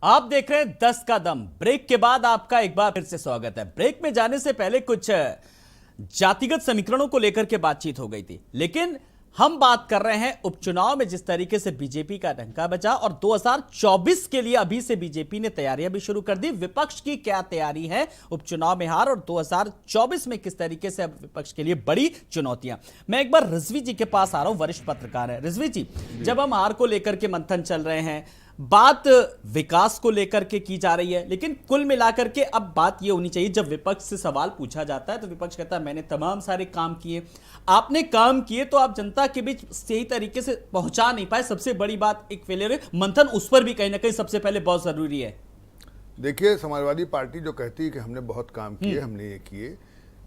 आप देख रहे हैं 10 का दम। ब्रेक के बाद आपका एक बार फिर से स्वागत है। ब्रेक में जाने से पहले कुछ जातिगत समीकरणों को लेकर के बातचीत हो गई थी, लेकिन हम बात कर रहे हैं उपचुनाव में जिस तरीके से बीजेपी का डंका बजा और 2024 के लिए अभी से बीजेपी ने तैयारियां भी शुरू कर दी। विपक्ष की क्या तैयारी है उपचुनाव में हार और 2024 में किस तरीके से अब विपक्ष के लिए बड़ी चुनौतियां। मैं एक बार रिजवी जी के पास आ रहा हूं, वरिष्ठ पत्रकार है। रिजवी जी, जब हम हार को लेकर के मंथन चल रहे हैं, बात विकास को लेकर के की जा रही है, लेकिन कुल मिलाकर के अब बात यह होनी चाहिए, जब विपक्ष से सवाल पूछा जाता है तो विपक्ष कहता है मैंने तमाम सारे काम किए। आपने काम किए तो आप जनता के बीच सही तरीके से पहुंचा नहीं पाए। सबसे बड़ी बात एक फेलियर है, मंथन उस पर भी कहीं ना कहीं सबसे पहले बहुत जरूरी है। देखिए, समाजवादी पार्टी जो कहती है कि हमने बहुत काम किए, हमने ये किए,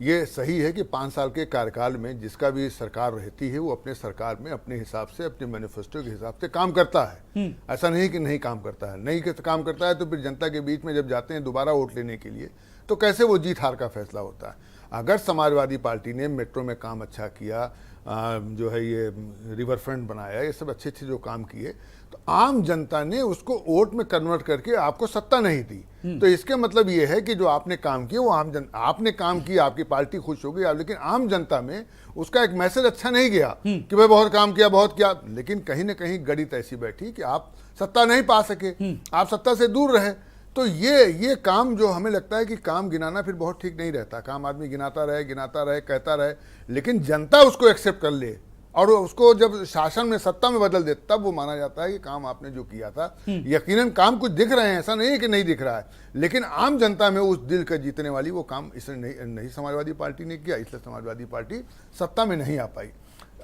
ये सही है कि 5 साल के कार्यकाल में जिसका भी सरकार रहती है वो अपने सरकार में अपने हिसाब से, अपने मैनिफेस्टो के हिसाब से काम करता है। ऐसा नहीं कि नहीं काम करता है, नहीं काम करता है तो फिर जनता के बीच में जब जाते हैं दोबारा वोट लेने के लिए तो कैसे वो जीत हार का फैसला होता है। अगर समाजवादी पार्टी ने मेट्रो में काम अच्छा किया, जो है ये रिवर फ्रंट बनाया, ये सब अच्छे अच्छे जो काम किए, तो आम जनता ने उसको वोट में कन्वर्ट करके आपको सत्ता नहीं दी। तो इसके मतलब ये है कि जो आपने काम किया वो आपने काम किया, आपकी पार्टी खुश हो गई, लेकिन आम जनता में उसका एक मैसेज अच्छा नहीं गया कि भाई बहुत काम किया, बहुत किया, लेकिन कहीं ना कहीं गणित ऐसी बैठी कि आप सत्ता नहीं पा सके, आप सत्ता से दूर रहे। तो ये काम जो हमें लगता है कि काम गिनाना फिर बहुत ठीक नहीं रहता। काम आदमी गिनाता रहे कहता रहे, लेकिन जनता उसको एक्सेप्ट कर ले और उसको जब शासन में, सत्ता में बदल दे, तब वो माना जाता है कि काम आपने जो किया था। यकीनन काम कुछ दिख रहे हैं, ऐसा नहीं है कि नहीं दिख रहा है, लेकिन आम जनता में उस दिल का जीतने वाली वो काम इसने नहीं समाजवादी पार्टी ने किया, इसलिए समाजवादी पार्टी सत्ता में नहीं आ पाई।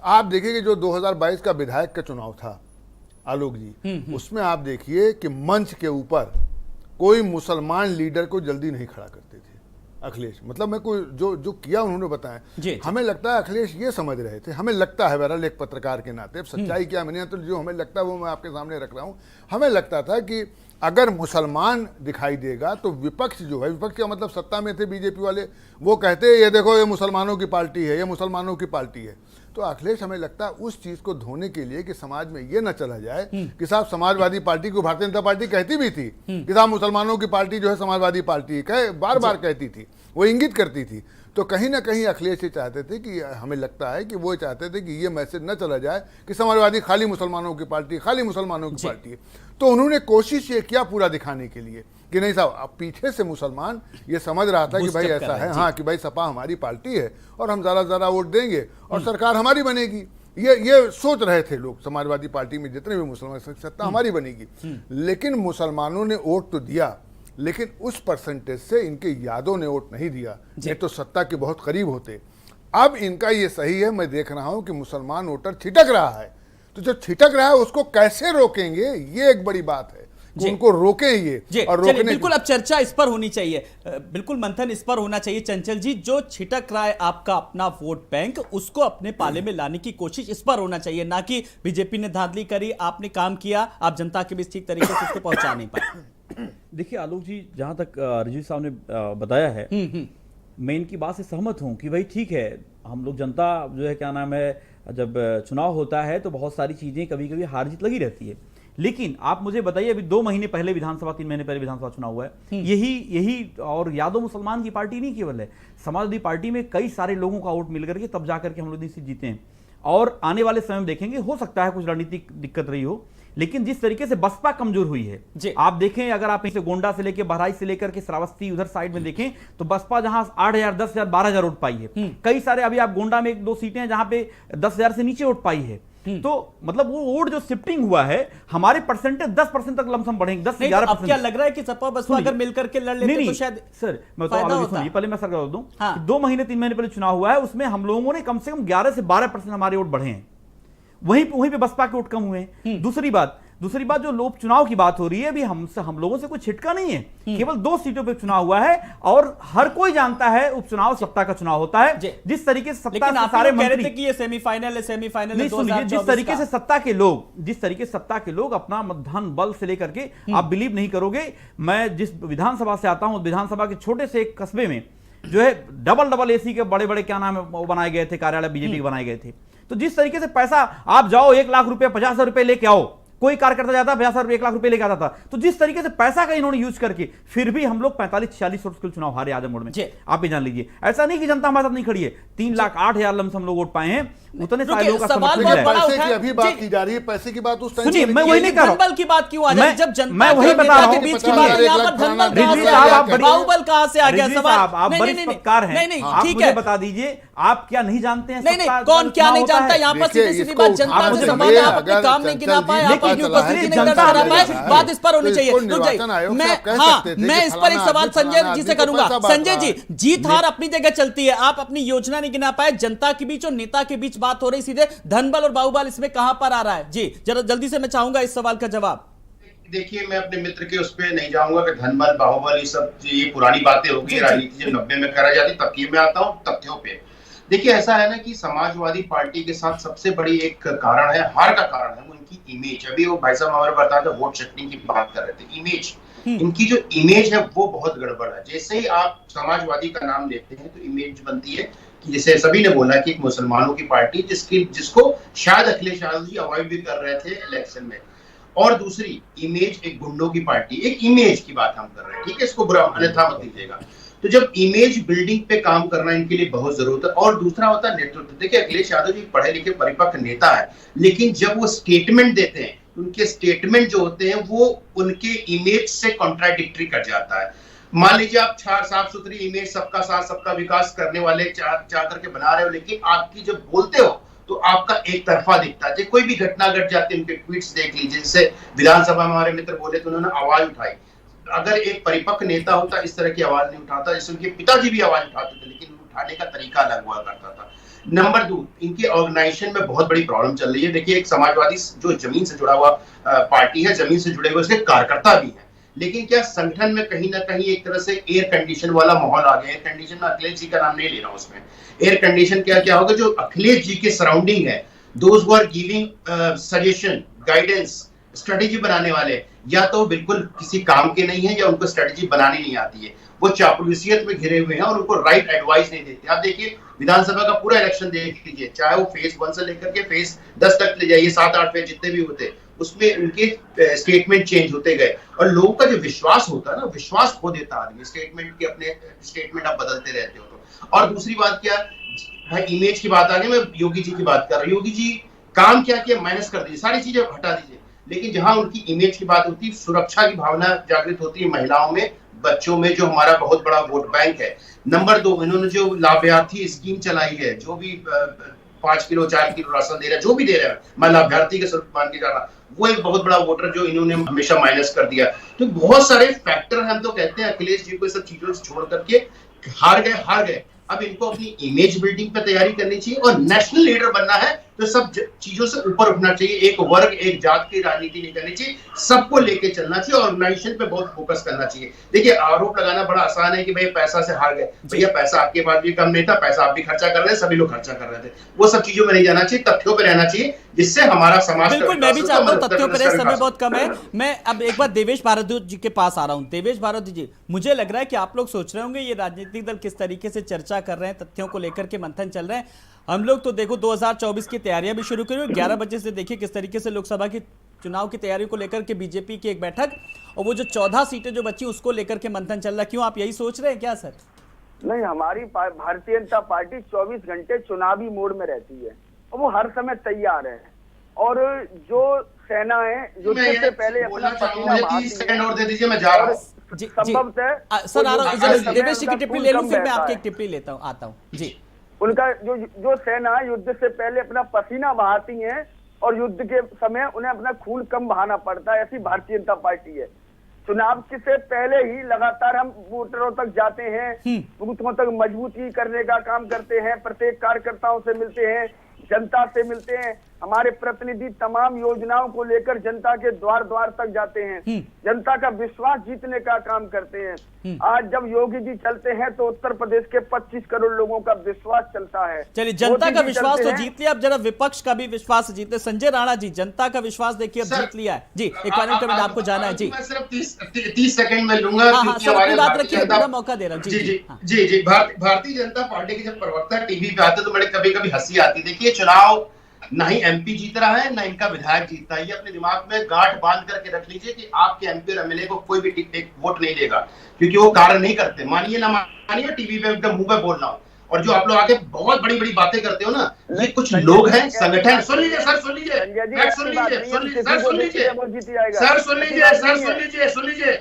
आप देखिए जो 2022 का विधायक का चुनाव था आलोक जी, उसमें आप देखिए कि मंच के ऊपर कोई मुसलमान लीडर को जल्दी नहीं खड़ा करते थे अखिलेश। मतलब मैं कोई जो किया उन्होंने बताया। हमें लगता है अखिलेश ये समझ रहे थे, हमें लगता है, बहरहाल एक पत्रकार के नाते, सच्चाई क्या मैंने तो जो हमें लगता है वो मैं आपके सामने रख रहा हूँ। हमें लगता था कि अगर मुसलमान दिखाई देगा तो विपक्ष जो है, विपक्ष का मतलब सत्ता में थे बीजेपी वाले, वो कहते हैं ये देखो ये मुसलमानों की पार्टी है, ये मुसलमानों की पार्टी है। तो अखिलेश हमें लगता है उस चीज को धोने के लिए कि समाज में ये न चला जाए कि साहब समाजवादी पार्टी को भारतीय जनता पार्टी कहती भी थी कि साहब मुसलमानों की पार्टी जो है समाजवादी पार्टी है, बार बार कहती थी, वो इंगित करती थी। तो कहीं ना कहीं अखिलेश ये चाहते थे कि, हमें लगता है कि वो चाहते थे कि ये मैसेज न चला जाए कि समाजवादी खाली मुसलमानों की पार्टी, खाली मुसलमानों की पार्टी है। तो उन्होंने कोशिश ये किया पूरा दिखाने के लिए कि नहीं साहब, अब पीछे से मुसलमान ये समझ रहा था कि भाई ऐसा है, हाँ, कि भाई सपा हमारी पार्टी है और हम ज़्यादा वोट देंगे और सरकार हमारी बनेगी। ये सोच रहे थे लोग, समाजवादी पार्टी में जितने भी मुसलमान, सत्ता हमारी बनेगी। लेकिन मुसलमानों ने वोट तो दिया, लेकिन उस परसेंटेज से इनके यादों ने वोट नहीं दिया, ये तो सत्ता के बहुत करीब होते। अब इनका ये सही है, मैं देख रहा हूं कि मुसलमान वोटर छिटक रहा है, तो जो छिटक रहा है उसको कैसे रोकेंगे, ये एक बड़ी बात है कि उनको रोकें ये। और रोकने बिल्कुल अब चर्चा इस पर होनी चाहिए, बिल्कुल मंथन इस पर होना चाहिए। चंचल जी, जो छिटक रहा है आपका अपना वोट बैंक, उसको अपने पाले में लाने की कोशिश इस पर होना चाहिए, ना कि बीजेपी ने धांधली करी, आपने काम किया, आप जनता के बीच ठीक तरीके से उसको पहुंचा नहीं पाए। देखिए आलोक जी, जहां तक रिजवी साहब ने बताया है, मैं इनकी बात से सहमत हूं कि भाई ठीक है, हम लोग जनता जो है, क्या नाम है, जब चुनाव होता है तो बहुत सारी चीजें कभी कभी हार जीत लगी रहती है। लेकिन आप मुझे बताइए, अभी 2 महीने पहले विधानसभा, 3 महीने पहले विधानसभा चुनाव हुआ है, यही और यादव मुसलमान की पार्टी नहीं केवल है, समाजवादी पार्टी में कई सारे लोगों का वोट मिल करके तब जाकर के हम लोग इसी जीते हैं। और आने वाले समय में देखेंगे, हो सकता है कुछ रणनीतिक दिक्कत रही हो, लेकिन जिस तरीके से बसपा कमजोर हुई है, आप देखें, अगर आप इसे गोंडा से लेकर बहराइच से लेकर के श्रावस्ती उधर साइड में देखें तो बसपा जहां 8,000, 10,000, 12,000 वोट पाई है। कई सारे, अभी आप गोंडा में 1-2 सीटें हैं जहां पे 10,000 से नीचे वोट पाई है। तो मतलब वो वोट जो शिफ्टिंग हुआ है, हमारे परसेंटेज 10% तक लमसम बढ़ेंगे, 10-11%। अब क्या लग रहा है कि सपा बसपा अगर मिलकर के लड़ लेते तो शायद सर, मैं तो पहले मैं सर बता दूं, 2 महीने 3 महीने पहले चुनाव हुआ है, उसमें हम लोगों ने कम से कम 11 से 12% हमारे वोट बढ़े हैं, वहीं पे बसपा के वोट कम हुए हैं। दूसरी बात जो लोक चुनाव की बात हो रही है, अभी हम लोगों से कोई छिटका नहीं है, केवल 2 सीटों पे चुनाव हुआ है और हर कोई जानता है उपचुनाव सत्ता का चुनाव होता है। जिस तरीके से सत्ता से सारे मंत्री कि ये सेमीफाइनल है 2024 जिस तरीके से सत्ता के लोग अपना धन बल से लेकर के, आप बिलीव नहीं करोगे, मैं जिस विधानसभा से आता हूं, विधानसभा के छोटे से एक कस्बे में जो है डबल एसी के बड़े क्या नाम है वो बनाए गए थे, कार्यालय बीजेपी के बनाए गए थे। तो जिस तरीके से पैसा, आप जाओ 1 लाख रुपए, 50,000 रुपए लेके आओ, कोई कार्यकर्ता जाता 50,000 1 लाख रुपए लेके आता था। तो जिस तरीके से पैसा का इन्होंने यूज करके फिर भी हम लोग 45-46 वोट के चुनाव हारे आजमगढ़ में, आप भी जान लीजिए। ऐसा नहीं कि जनता हमारे साथ नहीं खड़ी है, 3,08,000 लमसम लोग वोट पाए हैं, उतने सारे लोग का सवाल समर्थन बहुत मिला बड़ा है। पैसे की अभी बात की जा रही है, पैसे की बात उस टाइम सुनिए, पे मैं की वही जाएगी। नहीं कर रहा हूं। धनबल की बात क्यों आ जाए? जब जनता मैं वही और बता नेता रहा के हूं। बीच की बात है, यहाँ पर धनबल कहां रिजवी से साहब, आ आप गया? बड़ी- बाहुबल कहां से आ गया? रिजवी सवाल साहब, आप नहीं, बड़े नहीं, पत्रकार हैं, नहीं, नहीं, आप ठीक मुझे है। बता दीजिए, आप क्या नहीं जानते हैं? नहीं नहीं, सत्ता कौन क्या चुनाव नहीं होता जानता? है। यहाँ पर देखिए, सीधी सीधी इसको बात उठा जनता से मुझे संवाद है, आप अगर अपने काम नहीं गिना पाए, आप चंचल अपनी जी उपस्थिति नहीं जनता दर्शा है, पाए, है, बात इस पर होनी तो चाहिए। इसको रुक निर्वाचन आयोग जाइए, से मैं आप कह हाँ, सकते थे मैं कि इस पर एक फलाना सवाल आदमी, संजय फलाना जी से आदमी को करूंगा। पैसा बांट संजय रहा जी, है। जीत हार अपनी जगह चलती है, आप अपनी योजना नहीं गिना पाए, जनता के बीच और नेता के बीच बात हो रही, सीधे धनबल और बाहुबल इसमें कहां पर आ रहा है? जी जरा जल्दी से, मैं चाहूंगा इस सवाल का जवाब। देखिए, मैं अपने मित्र के उस पर नहीं जाऊंगा कि धनबल बाहुबल ये पुरानी बातें होगी, राजनीति जो 90 में करा जाती, तब की मैं आता हूँ तथ्यों पे। देखिए, ऐसा है ना कि समाजवादी पार्टी के साथ सबसे बड़ी एक कारण है, हार का कारण है उनकी इमेज। अभी वो भाई साहब हमारे बता रहे वोट शिफ्टिंग की बात कर रहे थे, इमेज, इनकी जो इमेज है वो बहुत गड़बड़ है। जैसे ही आप समाजवादी का नाम लेते हैं तो इमेज बनती है कि जैसे सभी ने बोला कि एक मुसलमानों की पार्टी जिसको शायद अखिलेश यादव जी अवॉइड भी कर रहे थे इलेक्शन में, और दूसरी इमेज एक गुंडों की पार्टी, एक इमेज की बात हम कर रहे हैं, ठीक है, इसको बुरा अन्यथा मत लीजिएगा। तो जब इमेज बिल्डिंग पे काम करना इनके लिए बहुत जरूरत है। और दूसरा होता है नेतृत्व। देखिए, अखिलेश यादव जी पढ़े लिखे परिपक्व नेता है, लेकिन जब वो स्टेटमेंट देते हैं, उनके स्टेटमेंट जो होते हैं वो उनके इमेज से कॉन्ट्राडिक्टरी कर जाता है। मान लीजिए आप साफ सुथरी इमेज, सबका साथ सबका विकास करने वाले चाह करके बना रहे हो, लेकिन आपकी जब बोलते हो तो आपका एक तरफा दिखता है। कोई भी घटना घट जाती है, उनके ट्वीट्स देख लीजिए, जिनसे विधानसभा में हमारे मित्र बोले तो उन्होंने आवाज उठाई। अगर एक परिपक्व नेता होता इस तरह की आवाज नहीं उठाता, जैसे उनके पिताजी भी आवाज उठाते थे, लेकिन उठाने का तरीका अलग हुआ करता था। नंबर 2, इनके ऑर्गेनाइजेशन में बहुत बड़ी प्रॉब्लम चल रही है। देखिए, एक समाजवादी जो जमीन से जुड़ा हुआ पार्टी है, जमीन से जुड़े हुए उसके कार्यकर्ता भी हैं, लेकिन क्या संगठन में कहीं ना कहीं एक तरह से एयर कंडीशन वाला माहौल आ गया है। एयर कंडीशन में अखिलेश जी का नाम नहीं ले रहा हूं, उसमें एयर कंडीशन क्या होगा, जो अखिलेश जी के सराउंडिंग है, those who are giving suggestion, guidance, strategy बनाने वाले, या तो बिल्कुल किसी काम के नहीं है या उनको स्ट्रेटेजी बनानी नहीं आती है, वो चापलूसियत में घिरे हुए हैं और उनको राइट एडवाइस नहीं देते। आप देखिए, विधानसभा का पूरा इलेक्शन देख लीजिए, चाहे वो फेज 1 से लेकर के फेज 10 तक ले जाइए, 7-8 फेज जितने भी होते, उसमें उनके स्टेटमेंट चेंज होते गए और लोगों का जो विश्वास होता है ना, विश्वास खो देता आदमी स्टेटमेंट के, अपने स्टेटमेंट आप बदलते रहते हो तो। और दूसरी बात क्या है, इमेज की बात आ गई, मैं योगी जी की बात कर रहा हूँ। योगी जी काम क्या किया, माइनस कर दीजिए, सारी चीजें हटा दीजिए, लेकिन जहां उनकी इमेज की बात होती है, सुरक्षा की भावना जागृत होती है महिलाओं में, बच्चों में, जो हमारा बहुत बड़ा वोट बैंक है। नंबर 2, इन्होंने जो लाभार्थी स्कीम चलाई है, जो भी 5 किलो 4 किलो राशन दे रहा है, जो भी दे रहा है, मैं लाभार्थी के स्वरूप मान के जा रहा, वो एक बहुत बड़ा वोटर जो इन्होंने हमेशा माइनस कर दिया। तो बहुत सारे फैक्टर हम तो कहते हैं अखिलेश जी को सब चीजों से छोड़ करके हार गए। अब इनको अपनी इमेज बिल्डिंग पे तैयारी करनी चाहिए और नेशनल लीडर बनना है तो सब चीजों से ऊपर उठना चाहिए। एक वर्ग एक जात की राजनीति नहीं करनी चाहिए, सबको लेके चलना चाहिए, ऑर्गेनाइजेशन पे बहुत फोकस करना चाहिए। देखिए, आरोप लगाना बड़ा आसान है कि भाई पैसा से हार गए, भैया पैसा आपके पास भी कम नहीं था, पैसा आप भी खर्चा कर रहे थे, सभी लोग खर्चा कर रहे थे, वो सब चीजों में नहीं जाना चाहिए, तथ्यों पे रहना चाहिए, जिससे हमारा समाज। बिल्कुल, मैं भी चाहता हूं तथ्यों पर, समय बहुत कम है। मैं अब एक बार देवेश भारद्वाज जी के पास आ रहा हूं। देवेश भारद्वाज जी, मुझे लग रहा है कि आप लोग सोच रहे होंगे ये राजनीतिक दल किस तरीके से चर्चा कर रहे हैं, तथ्यों को लेकर के मंथन चल रहे हैं। हम लोग तो देखो 2024 की तैयारियां भी शुरू करी, 11 बजे से देखिए किस तरीके से लोकसभा की चुनाव की तैयारी को लेकर के बीजेपी की एक बैठक, और वो जो 14 सीटें जो बची उसको लेकर के मंथन चल रहा है। क्यों आप यही सोच रहे हैं क्या सर? नहीं, हमारी भारतीय जनता पार्टी 24 घंटे चुनावी मोड में रहती है और वो हर समय तैयार है। और जो सेना है युद्ध से पहले अपना पसीना संभवतः सर आ रहा हूं, देवेश जी की टिप्पणी ले लूं, फिर मैं आपकी एक टिप्पणी लेता हूं, आता हूं जी। उनका जो सेना युद्ध से पहले अपना पसीना बहाती है और युद्ध के समय उन्हें अपना खून कम बहाना पड़ता है, ऐसी भारतीय जनता पार्टी है। चुनाव से पहले ही लगातार हम वोटरों तक जाते हैं, बूथों तक मजबूती करने का काम करते हैं, प्रत्येक कार्यकर्ताओं से मिलते हैं, जनता से मिलते हैं, हमारे प्रतिनिधि तमाम योजनाओं को लेकर जनता के द्वार द्वार तक जाते हैं, जनता का विश्वास जीतने का काम करते हैं। आज जब योगी जी चलते हैं तो उत्तर प्रदेश के 25 करोड़ लोगों का विश्वास चलता है। चलिए, जनता का विश्वास तो जीत लिया, अब जरा विपक्ष का भी विश्वास जीते। संजय राणा जी, जनता का विश्वास देखिए अब जीत लिया है जी। एक फाइनल कमेंट आपको जाना है जी। मैं सिर्फ 30 सेकंड में लूंगा, बात रखिए, पूरा मौका दे रहा हूँ जी। भारतीय जनता पार्टी के जब प्रवक्ता टीवी पे आते तो बड़े कभी कभी हंसी आती। देखिए, चुनाव ना ही एमपी जीत रहा है, ना इनका विधायक जीतता है। ये अपने दिमाग में गांठ बांध करके रख लीजिए कि आपके एमपी और एमएलए को कोई भी एक वोट नहीं देगा, क्योंकि वो कार्य नहीं करते। मानिए ना मानिए, टीवी पे एकदम मुंह पे बोल रहा हूं। और जो आप लोग आगे बहुत बड़ी बड़ी बातें करते हो ना, ये कुछ लोग हैं, संगठन। सुन लीजिए सर, सुन लीजिए, सुन लीजिए, सर सुन लीजिए, सर सुन लीजिए, सर सुन लीजिए, सुन लीजिए,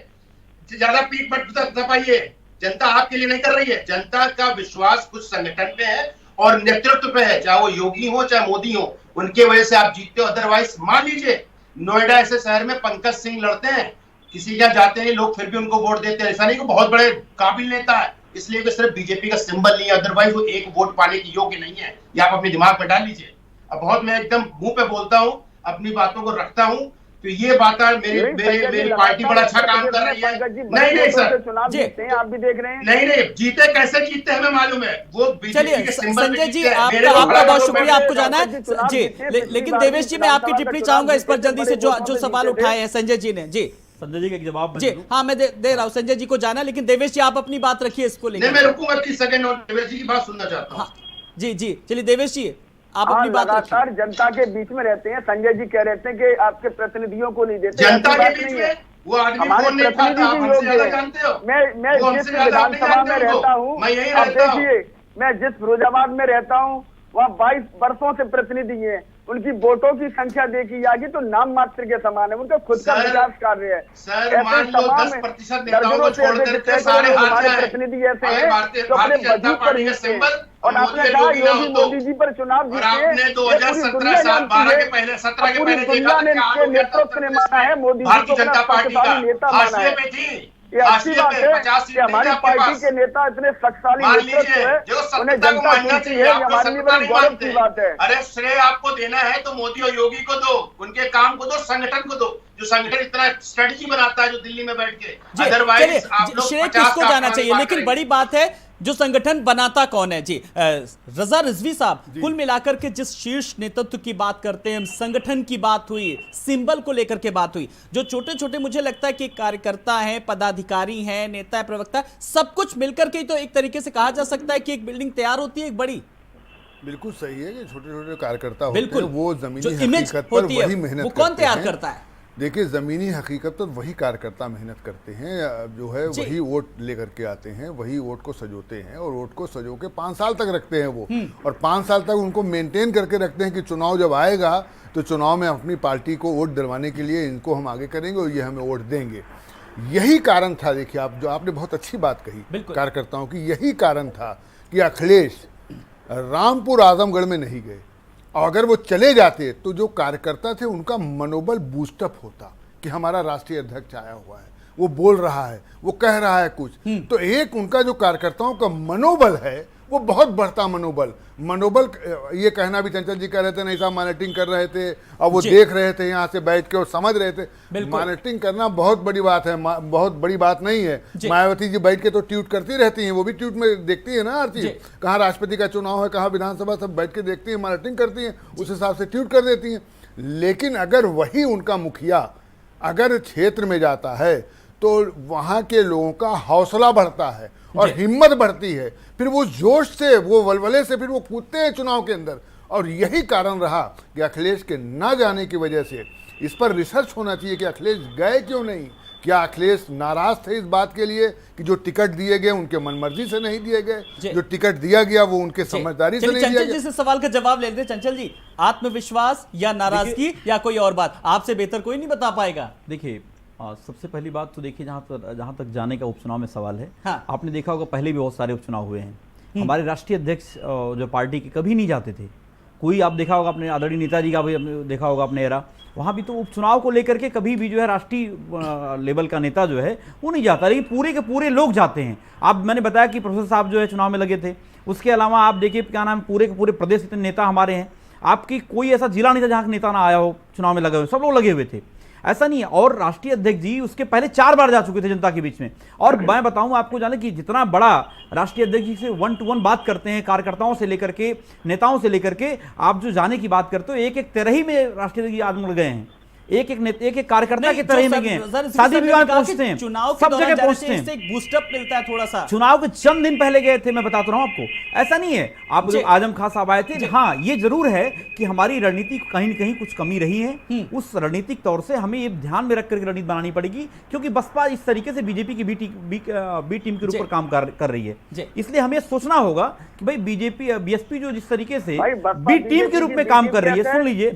ज्यादा पीठ मत दबाइए। जनता आपके लिए नहीं कर रही है, जनता का विश्वास कुछ संगठन पे है और नेतृत्व पे है, चाहे वो योगी हो चाहे मोदी हो, उनके वजह से आप जीतते हो। अदरवाइज मान लीजिए नोएडा ऐसे शहर में पंकज सिंह लड़ते हैं, किसी क्या जाते हैं लोग, फिर भी उनको वोट देते हैं। ऐसा नहीं कि बहुत बड़े काबिल नेता है, इसलिए कि सिर्फ बीजेपी का सिंबल नहीं है, अदरवाइज वो एक वोट पाने की योग्य नहीं है। ये आप अपने दिमाग में डाल लीजिए। अब बहुत मैं एकदम मुंह पे बोलता हूँ, अपनी बातों को रखता हूँ, तो ये बात है मेरी पार्टी बड़ा अच्छा काम कर रही है। नहीं सर, चुनाव जीतते हैं, आप भी देख रहे हैं। नहीं जीते कैसे जीतते हैं हमें मालूम है, वो चलिए संजय जी, आपका बहुत शुक्रिया, आपको जाना है जी। लेकिन देवेश जी, मैं आपकी टिप्पणी चाहूंगा इस पर जल्दी से, जो सवाल उठाए हैं संजय जी ने। जी संजय जी का एक जवाब जी, हाँ मैं दे रहा हूँ। संजय जी को जाना है, लेकिन देवेश जी आप अपनी बात रखिए इसको लेकर। मैं रुकूंगा 30 सेकंड और देवेश जी की बात सुनना चाहता हूँ। जी चलिए देवेश जी, आप अपनी बात लगातार जनता के बीच में रहते हैं। संजय जी कह रहे थे कि आपके प्रतिनिधियों को नहीं देते। जनता के बीच में वो आदमी कौन नहीं खाता, आप हमसे ज्यादा जानते हो। मैं जिस विधानसभा में रहता हूँ, अब देखिए, मैं जिस फिरोजाबाद में रहता हूँ, वहाँ 22 वर्षों से प्रतिनिधि हैं। उनकी वोटों की संख्या देखी जाएगी तो नाम मात्र के समान है, उनका खुद का विकास कार्य है। सर मान लो 10% नेताओं को छोड़ करके सारे हार जाए, प्रतिनिधि ऐसे हैं जो अपने वजूद पर ही हैं। और आपने कहा योगी मोदी जी पर चुनाव जीते, आपने 2017 साल 12 के पहले 17 के पहले दुनिया ने इनके नेतृत्व ने माना है, मोदी जी को अपना शक्तिशाली नेता माना है। ये अच्छी बात है कि हमारी पार्टी के नेता इतने शक्तिशाली नेतृत्व है, उन्हें जनता चुनती है, हमारे लिए बड़ी गौरव की बात है। अरे श्रेय आपको देना है तो मोदी और योगी को दो, उनके काम को दो, संगठन को दो, जो संगठन इतना स्ट्रेटजी बनाता है जो दिल्ली में बैठ के। अदरवाइज आप लोग श्रेय किसको जाना चाहिए, लेकिन बड़ी बात है जो संगठन बनाता कौन है। जी रजा रिजवी साहब, कुल मिलाकर के जिस शीर्ष नेतृत्व की बात करते हैं, संगठन की बात हुई, सिंबल को लेकर के बात हुई, जो छोटे छोटे मुझे लगता है कि कार्यकर्ता हैं, पदाधिकारी हैं, नेता है, प्रवक्ता, सब कुछ मिलकर के तो एक तरीके से कहा जा सकता है कि एक बिल्डिंग तैयार होती है, एक बड़ी। बिल्कुल सही है कि छोटे छोटे कार्यकर्ता होते हैं, वो जमीनी हकीकत पर वही मेहनत, वो कौन तैयार करता है। देखिए ज़मीनी हकीकत पर वही कार्यकर्ता मेहनत करते हैं, जो है वही वोट लेकर के आते हैं, वही वोट को सजोते हैं और वोट को सजो के 5 साल तक रखते हैं वो, और 5 साल तक उनको मेंटेन करके रखते हैं कि चुनाव जब आएगा तो चुनाव में अपनी पार्टी को वोट दिलवाने के लिए इनको हम आगे करेंगे और ये हमें वोट देंगे। यही कारण था, देखिए आप जो आपने बहुत अच्छी बात कही कार्यकर्ताओं की, यही कारण था कि अखिलेश रामपुर आजमगढ़ में नहीं गए, और अगर वो चले जाते तो जो कार्यकर्ता थे उनका मनोबल बूस्टअप होता कि हमारा राष्ट्रीय अध्यक्ष आया हुआ है, वो बोल रहा है, वो कह रहा है कुछ, तो एक उनका जो कार्यकर्ताओं का मनोबल है वो बहुत बढ़ता। मनोबल ये कहना भी चंचल जी कह रहे थे, नहीं साहब मॉनिटरिंग कर रहे थे और वो देख रहे थे यहाँ से बैठ के और समझ रहे थे। मॉनिटरिंग करना बहुत बड़ी बात है, बहुत बड़ी बात नहीं है। मायावती जी बैठ के तो ट्वीट करती रहती हैं, वो भी ट्वीट में देखती है ना हर चीज, कहाँ राष्ट्रपति का चुनाव है, कहाँ विधानसभा, सब बैठ के देखती है, मॉनिटरिंग करती हैं, उस हिसाब से ट्वीट कर देती हैं। लेकिन अगर वही उनका मुखिया अगर क्षेत्र में जाता है तो वहाँ के लोगों का हौसला बढ़ता है और हिम्मत बढ़ती है, फिर वो जोश से, वो वलवले से फिर वो कूदते हैं चुनाव के अंदर। और यही कारण रहा कि अखिलेश के ना जाने की वजह से इस पर रिसर्च होना चाहिए कि अखिलेश गए क्यों नहीं। क्या अखिलेश नाराज थे इस बात के लिए कि जो टिकट दिए गए उनके मनमर्जी से नहीं दिए गए, जो टिकट दिया गया वो उनके समझदारी से नहीं दिया गया। चंचल जी से सवाल का जवाब ले लेते। चंचल जी, आत्मविश्वास या नाराजगी या कोई और बात, आपसे बेहतर कोई नहीं बता पाएगा। देखिए सबसे पहली बात तो देखिए, जहाँ तक जाने का उपचुनाव में सवाल है, हाँ। आपने देखा होगा पहले भी बहुत सारे उपचुनाव हुए हैं, हमारे राष्ट्रीय अध्यक्ष जो पार्टी के कभी नहीं जाते थे। कोई आप देखा होगा अपने आदरणीय नेताजी का भी देखा होगा अपने एरा, वहाँ भी तो उपचुनाव को लेकर के कभी भी जो है राष्ट्रीय लेवल का नेता जो है वो नहीं जाता, लेकिन पूरे के पूरे लोग जाते हैं। आप मैंने बताया कि प्रोफेसर साहब जो है चुनाव में लगे थे, उसके अलावा आप देखिए क्या नाम, पूरे के पूरे प्रदेश इतने नेता हमारे हैं, आपकी कोई ऐसा जिला नहीं था जहाँ नेता ना आया हो चुनाव में लगे हुए, सब लोग लगे हुए थे, ऐसा नहीं है। और राष्ट्रीय अध्यक्ष जी उसके पहले 4 बार जा चुके थे जनता के बीच में। और मैं बताऊं आपको, जाने कि जितना बड़ा राष्ट्रीय अध्यक्ष जी से 1 to 1 बात करते हैं, कार्यकर्ताओं से लेकर के, नेताओं से लेकर के, आप जो जाने की बात करते हो, एक एक तिरही में राष्ट्रीय अध्यक्ष जी आजमगढ़ गए हैं। एक एक कार्यकर्ता की तरह ही जो नहीं है, सर, शादी विवाह में कहा कि पहुंचते हैं, चुनाव के सब दौरान जगह जाने पहुंचते से हैं। इससे एक बूस्टअप मिलता है थोड़ा सा। चुनाव के चंद दिन पहले गए थे, मैं बताता रहा हूं आपको, ऐसा नहीं है। आप जी। आजम खान साहब आए थे। हाँ, ये जरूर है कि हमारी रणनीति कहीं न कहीं कुछ कमी रही है। उस रणनीतिक तौर से हमें ये ध्यान में रख करके रणनीति बनानी पड़ेगी, क्योंकि बसपा इस तरीके से बीजेपी की बी टीम के ऊपर काम कर रही है। इसलिए हमें सोचना होगा कि भाई बीजेपी बीएसपी जो जिस तरीके से भाई बसपा बी टीम के रूप में काम कर रही है, सुन लीजिए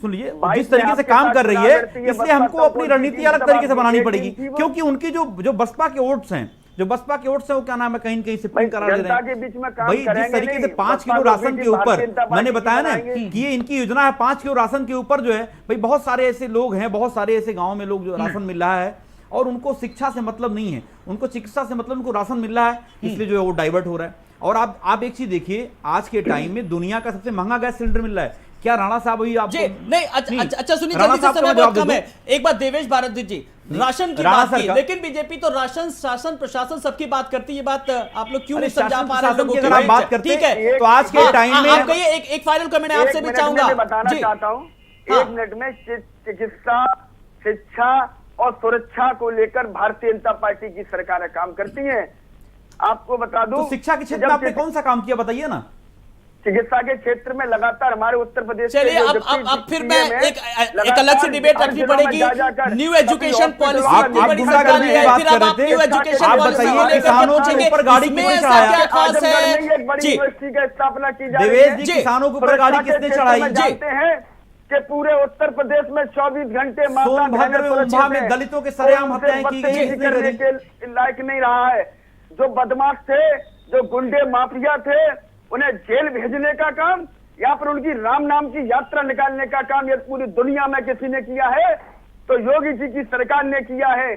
जिस तरीके से काम कर रही है, इसलिए हमको अपनी रणनीति अलग तरीके से बनानी पड़ेगी, क्योंकि उनकी जो बसपा के वोट्स हैं, वो क्या नाम है, कहीं न कहीं से पिन करा दे रहे हैं। भाई जिस तरीके से 5 किलो राशन के ऊपर मैंने बताया ना कि ये इनकी योजना है, 5 किलो राशन के ऊपर जो है भाई बहुत सारे ऐसे लोग हैं, बहुत सारे ऐसे गांव में लोग जो राशन मिल रहा है और उनको शिक्षा से मतलब नहीं है, उनको चिकित्सा से मतलब, उनको राशन मिल रहा है, इसलिए जो है वो डाइवर्ट हो रहा है। और आप एक चीज देखिए, आज के टाइम में दुनिया का सबसे महंगा गैस सिलेंडर मिल रहा है। क्या राणा साहब अभी आप नहीं, अच्छा सुनिए, जल्दी से समय बहुत कम है। एक बात देवेश भारद्वाज जी, राशन की बात की, लेकिन बीजेपी तो राशन, शासन, प्रशासन सबकी बात करती है। ये बात आप लोग क्यों नहीं समझा पा रहे लोगों की? अगर आप बात करते हैं, ठीक है, तो आज के टाइम में आप कहिए, एक फाइनल कमेंट आपसे भी चाहूंगा। मैं बताना चाहता हूँ, 1 मिनट में चिकित्सा, शिक्षा और सुरक्षा को लेकर भारतीय जनता पार्टी की सरकारें काम करती हैं। आपको बता दूं, तो शिक्षा के क्षेत्र में आपने कौन सा काम किया, बताइए ना। चिकित्सा के क्षेत्र में लगातार हमारे उत्तर प्रदेश, चलिए अब फिर मैं एक अलग से डिबेट रखनी पड़ेगी। न्यू एजुकेशन पॉलिसी आप गुंडागर्दी की बात कर रहे थे, आप बताइए किसानों के ऊपर गाड़ी किसने चढ़ाया? खास है यूनिवर्सिटी की स्थापना की जा रही देवेश है। जी, किसानों के ऊपर गाड़ी किसने चढ़ाई? जानते हैं कि पूरे उत्तर प्रदेश में 24 घंटे सोनभद्र में दलितों के सरेआम हत्याएं की गई, करने के लायक नहीं रहा है। जो बदमाश थे, जो गुंडे माफिया थे, उन्हें जेल भेजने का काम या फिर उनकी राम नाम की यात्रा निकालने का काम यदि पूरी दुनिया में किसी ने किया है तो योगी जी की सरकार ने किया है।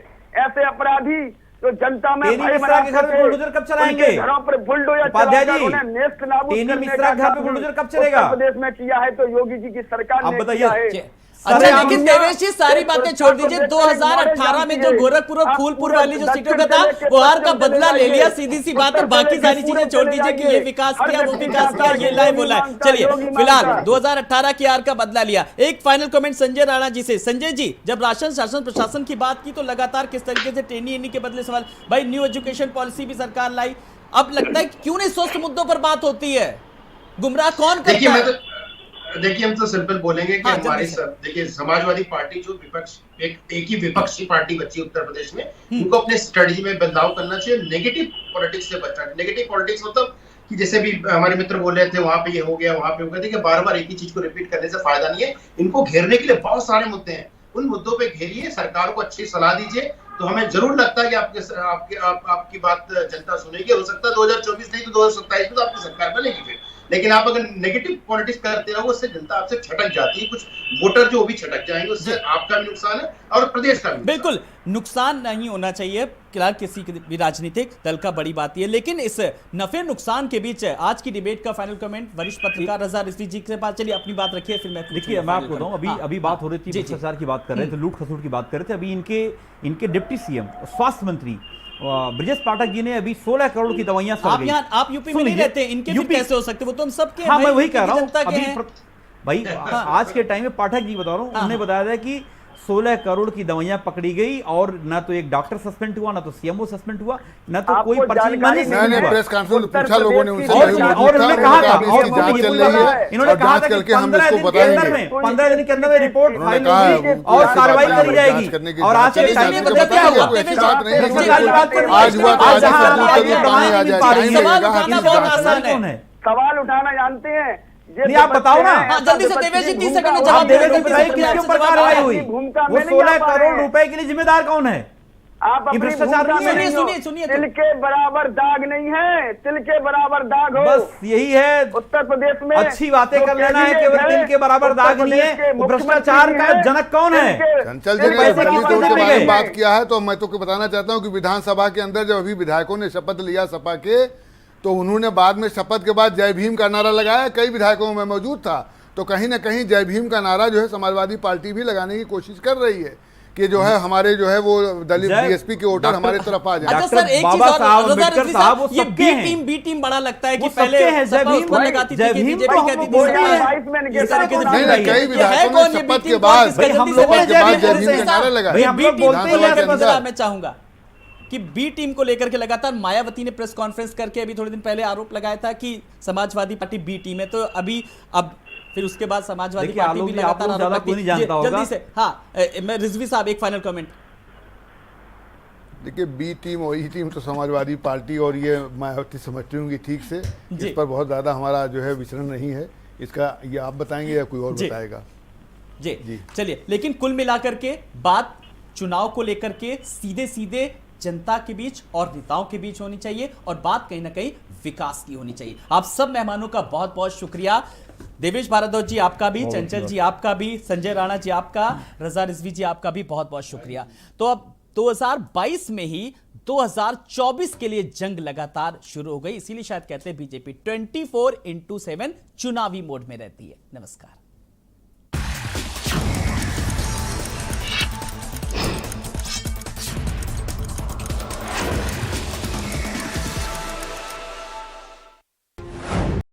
ऐसे अपराधी जो जनता में टेनी मिश्रा के घर पे बुलडोजर कब चलाएंगे? घरों पर बुलडोजर उपाध्याय जी, उन्हें नेस्त नाबूद टेनी करने मिश्रा का के घर पे काम बुलडोजर कब चलेगा? उत्तर प्रदेश में किया है तो योगी जी की सरकार ने किया है। अच्छा, लेकिन देवेश जी सारी बातें छोड़ दीजिए। 2018 में जो गोरखपुर और फूलपुर वाली जो सीटों का था, वो हार का बदला ले लिया, सीधी सी बात है। बाकी सारी चीजें छोड़ दीजिए कि ये विकास किया, वो विकास किया, ये लाए वो लाए। चलिए, फिलहाल 2018 की हार का बदला लिया। एक फाइनल कमेंट संजय राणा जी से। संजय जी, जब राशन, शासन, प्रशासन की बात की तो लगातार किस तरीके से टेनी के बदले सवाल, भाई न्यू एजुकेशन पॉलिसी भी सरकार लाई, अब लगता है क्यों नहीं स्वस्थ मुद्दों पर बात होती है? गुमराह कौन करता है? देखिए, हम तो सिंपल बोलेंगे कि हमारी देखिए समाजवादी पार्टी जो विपक्ष एक ही विपक्षी पार्टी बची उत्तर प्रदेश में, उनको अपने स्ट्रेटजी में बदलाव करना चाहिए। नेगेटिव पॉलिटिक्स से बचना। नेगेटिव पॉलिटिक्स मतलब कि जैसे भी हमारे मित्र बोल रहे थे, वहां पे ये हो गया, वहां पे हो गया। देखिए, बार-बार एक ही चीज को रिपीट करने से फायदा नहीं है। इनको घेरने के लिए बहुत सारे मुद्दे हैं, उन मुद्दों पे घेरिए, सरकार को अच्छी सलाह दीजिए, तो हमें जरूर लगता है कि आपकी बात जनता सुनेगी। हो सकता है 2024 नहीं तो 2027 में तो आपकी सरकार बनेगी फिर। लेकिन आप अगर नेगेटिव पॉलिटिक्स करते रहो, उससे जनता आपसे छटक जाती है। कुछ वोटर जो भी छटक जाएंगे, उससे आपका भी नुकसान है और प्रदेश का भी। बिल्कुल नुकसान नहीं होना चाहिए फिलहाल किसी भी राजनीतिक दल का, बड़ी बात है। लेकिन इस नफे नुकसान के बीच आज की डिबेट का फाइनल कमेंट वरिष्ठ पत्रकार रजा रिजवी जी के पास। चलिए अपनी बात रखिए, फिर मैं देखिए, मैं आपको बताऊं, अभी बात हो रही थी, भ्रष्टाचार की बात कर रहे थे, लूट खसोट की बात कर रहे थे। अभी इनके डिप्टी सीएम, स्वास्थ्य मंत्री ब्रजेश पाठक जी ने अभी 16 करोड़ की दवाइयां सड़ गई। आप यूपी में नहीं रहते, इनके फिर कैसे हो सकते? वो तो हम सबके हैं। हाँ, मैं वही कह रहा हूं अभी भाई। आज के टाइम में पाठक जी बता रहा हूं, उन्होंने बताया था कि 16 करोड़ की दवाइयां पकड़ी गई और ना तो एक डॉक्टर सस्पेंड हुआ, ना तो सीएमओ सस्पेंड हुआ, ना तो कोई पर्ची मैंने प्रेस कॉन्फ्रेंस पूछा लोगों ने उनसे, और उन्होंने कहा था, इन्होंने कहा था कि 15 दिन के अंदर में 15 दिन के अंदर में रिपोर्ट फाइल होगी और कार्रवाई करी जाएगी। और आज के टाइम में क्या हुआ? आज हुआ सवाल उठाना जानते हैं। नहीं, आप बताओ ना। जल्दी से देवेश जी 30 सेकंड में जवाब देवेश जी बताइए किसके ऊपर कार्रवाई हुई? वो 16 करोड़ रुपए के लिए जिम्मेदार कौन है? आप भ्रष्टाचार सुनिए, तिल के बराबर दाग नहीं है, तिल के बराबर दाग हो। बस यही है उत्तर प्रदेश में अच्छी बातें कर लेना है, केवल तिल के बराबर दाग नहीं है। भ्रष्टाचार का जनक कौन है? चंचल जी ने दलितों के बारे में बात किया है, तो मैं तो बताना चाहता हूं कि विधानसभा के अंदर जब अभी विधायकों ने शपथ लिया सपा के, तो उन्होंने बाद में शपथ के बाद जय भीम का नारा लगाया। कई विधायकों में मौजूद था, तो कहीं ना कहीं जय भीम का नारा जो है समाजवादी पार्टी भी लगाने की कोशिश कर रही है। कि जो है हमारे जो है वो दलित जय- बीएसपी के वोटर हमारे तरफ आ जाए। अच्छा डॉक्टर सर, एक चीज बाबा और, साहब, रजा अम्बेडकर रिजवी साहब, वो ये सबके बी टीम बड़ा लगता है कि वो पहले सबके हैं, सपा जय उस पर भीम, लगाती थी जय कि भीम बीजेपी तो हम कहती थी बोल सपा रहे हैं। है। बाईस में इस निकलता तरीके से कौन नहीं नहीं नहीं, है। कई ये है विधायकों कौन ने ये शपथ बी के टीम बाद कौन, किसका हम जल्दी लोग से शपथ के जय बाद भीम जय बोलते भीम हैं। के नारा लगाए। भाई, हम बी लोग टीम बोलते को हैं लेकर के के अंदर। जरा मैं चाहूंगा कि बी टीम को लेकर के लगातार मायावती ने प्रेस कॉन्फ्रेंस करके अभी थोड़े दिन पहले आरोप लगाया था कि समाजवादी पार्टी बी टीम है, तो अभी अब फिर उसके बाद समाजवादी देखिए, पार्टी आलोक भी जी, आप लगातार लोग आरोप ज्यादा लगती कोई नहीं है। जानता होगा। जल्दी से हाँ, मैं रिजवी साहब एक फाइनल कमेंट। देखिए, बी टीम और ई टीम तो समाजवादी पार्टी और ये मायावती समझती होंगी ठीक से। जी। इस पर बहुत ज़्यादा हमारा जो है विचरण नहीं है। इसका ये आप बताएंगे या कोई और जी। बताएगा? जी जी। चलिए, लेकिन कुल मिलाकर के बात चुनाव को लेकर के सीधे सीधे जनता के बीच और नेताओं के बीच होनी चाहिए और बात कहीं ना कहीं विकास की होनी चाहिए। आप सब मेहमानों का बहुत बहुत शुक्रिया। देवेश भारद्वाज जी आपका भी, चंचल जी आपका भी, संजय राणा जी आपका, रजा रिजवी जी आपका भी बहुत बहुत शुक्रिया। तो अब 2022 में ही 2024 के लिए जंग लगातार शुरू हो गई, इसीलिए शायद कहते हैं बीजेपी 24/7 चुनावी मोड में रहती है। नमस्कार।